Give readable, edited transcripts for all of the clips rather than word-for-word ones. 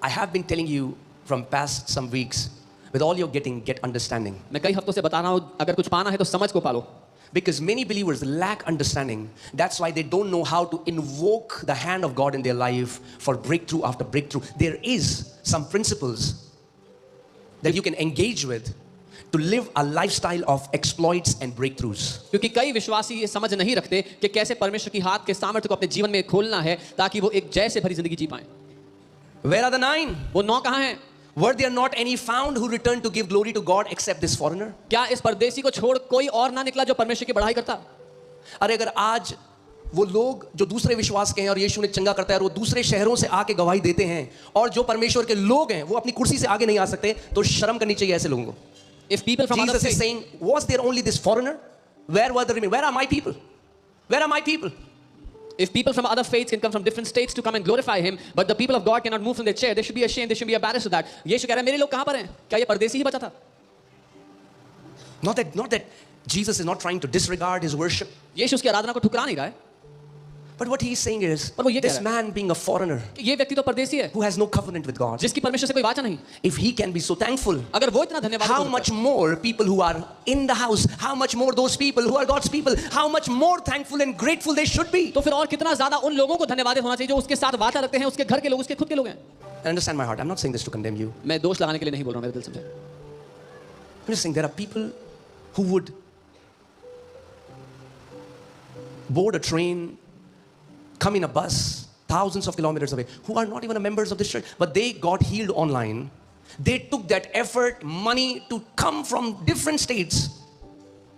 I have been telling you from past some weeks, with all you're getting, get understanding. मैं कई हफ्तों से बता रहा हूँ, अगर कुछ पाना है तो समझ को पालो. Because many believers lack understanding. That's why they don't know how to invoke the hand of God in their life for breakthrough after breakthrough. There is some principles that you can engage with to live a lifestyle of exploits and breakthroughs. क्योंकि कई विश्वासी ये समझ नहीं रखते कि कैसे परमेश्वर की हाथ के सामर्थ्य को अपने जीवन में खोलना है ताकि वो एक जय से भरी जिंदगी जी पाएं. Where are the 9? वो 9 कहाँ हैं? Were there not any found who returned to give glory to God except this foreigner? क्या इस परदेशी को छोड़ कोई और ना निकला जो परमेश्वर की बढ़ाई करता? अरे अगर आज वो लोग जो दूसरे विश्वास के हैं और यीशु ने चंगा करता है और वो दूसरे शहरों से आके गवाही देते हैं और जो परमेश्वर के लोग हैं वो अपनी कुर्सी से आगे नहीं आ सकते, तो शर्म करनी चाहिए ऐसे लोगों को. If people from other Jesus is faith, saying, was there only this foreigner? Where were the remaining? Where are my people? Where are my people? if people from other faiths can come from different states to come and glorify him, but the people of God cannot move from their chair, they should be ashamed, they should be embarrassed of that. यीशु कह रहा है मेरे लोग कहाँ पर हैं? क्या ये परदेशी ही बचा था? Not that Jesus is not trying to disregard his worship, यीशु उसकी आराधना को ठुकरा नहीं रहा है, but what he is saying is, पर वो ये कह this रहा है man being a foreigner कि ये व्यक्ति तो परदेशी है, who has no covenant with God, जिसकी परमेश्वर से कोई वाचा नहीं. if he can be so thankful, अगर वो इतना धन्यवाद how much more people who are in the house, how much more those people who are God's people, how much more thankful and grateful they should be. तो फिर और कितना ज्यादा उन लोगों को धन्यवाद होना चाहिए जो उसके साथ वाचा रखते हैं, उसके घर के लोग, उसके खुद के लोग हैं. Understand my heart. I'm not saying this to condemn you. मैं दोष लगाने के लिए नहीं बोल रहा हूँ, मेरे दिल से. I'm just saying there are people who would board a train, come in a bus thousands of kilometers away, who are not even members of this church, but they got healed online. They took that effort, money to come from different states.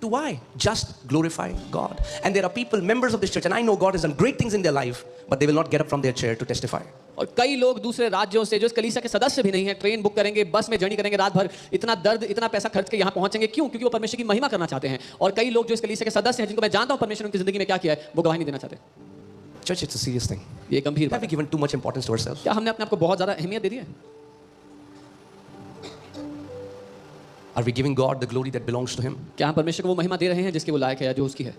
To why? Just glorify God. And there are people, members of this church, and I know God has done great things in their life, but they will not get up from their chair to testify. और कई लोग दूसरे राज्यों से जो इस कलीसिया के सदस्य भी नहीं है, ट्रेन बुक करेंगे, बस में जर्नी करेंगे, रात भर इतना दर्द, इतना पैसा खर्च के यहाँ पहुंचेंगे. क्यों? क्योंकि वो परमेश्वर की महिमा करना चाहते हैं. और कई लोग जो इस कलीसिया के सदस्य हैं, जिनको मैं जानता हूँ परमेश्वर उनकी जिंदगी में क्या किया है, वो गवाही नहीं देना चाहते. Church, it's a serious thing. ये गंभीर Have बात we है. given too much importance to ourselves? क्या हमने अपने आप को बहुत ज्यादा अहमियत दे दी है? Are we giving God the glory that belongs to Him? क्या हम परमेश्वर को वो महिमा दे रहे हैं जिसकी वो लायक है या जो उसकी है?